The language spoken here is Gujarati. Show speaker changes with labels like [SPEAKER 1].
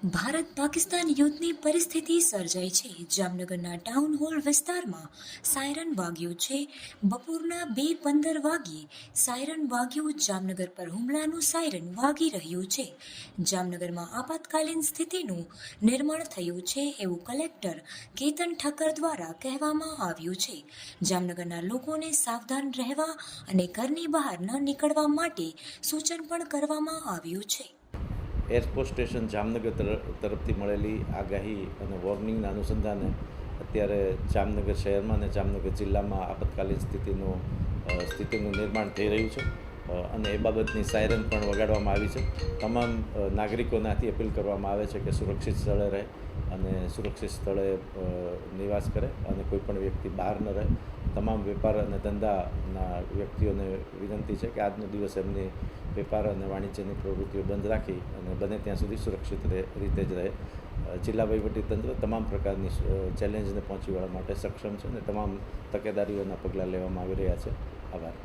[SPEAKER 1] ભારત પાકિસ્તાન યુદ્ધની પરિસ્થિતિ સર્જાઈ છે. જામનગરના ટાઉન હોલ વિસ્તારમાં સાયરન વાગ્યું છે. બપોરના 2:15 વાગ્યે સાયરન વાગ્યું. જામનગર પર હુમલાનું સાયરન વાગી રહ્યું છે. જામનગરમાં આપાતકાલીન સ્થિતિનું નિર્માણ થયું છે એવું કલેક્ટર કેતન ઠક્કર દ્વારા કહેવામાં આવ્યું છે. જામનગરના લોકોને સાવધાન રહેવા અને ઘરની બહાર ન નીકળવા માટે સૂચન પણ કરવામાં આવ્યું છે.
[SPEAKER 2] એરફોર્સ સ્ટેશન જામનગર તરફથી મળેલી આગાહી અને વોર્નિંગના અનુસંધાને અત્યારે જામનગર શહેરમાં અને જામનગર જિલ્લામાં આપાતકાલીન સ્થિતિનું નિર્માણ થઈ રહ્યું છે અને એ બાબતની સાયરન પણ વગાડવામાં આવી છે. તમામ નાગરિકોને આથી અપીલ કરવામાં આવે છે કે સુરક્ષિત સ્થળે રહે અને સુરક્ષિત સ્થળે નિવાસ કરે અને કોઈપણ વ્યક્તિ બહાર ન રહે. તમામ વેપાર અને ધંધાના વ્યક્તિઓને વિનંતી છે કે આજનો દિવસ એમની વેપાર અને વાણિજ્યની પ્રવૃત્તિઓ બંધ રાખી અને બને ત્યાં સુધી સુરક્ષિત રીતે જ રહે. જિલ્લા વહીવટીતંત્ર તમામ પ્રકારની ચેલેન્જને પહોંચી વળવા માટે સક્ષમ છે અને તમામ તકેદારીઓના પગલાં લેવામાં આવી રહ્યા છે. આભાર.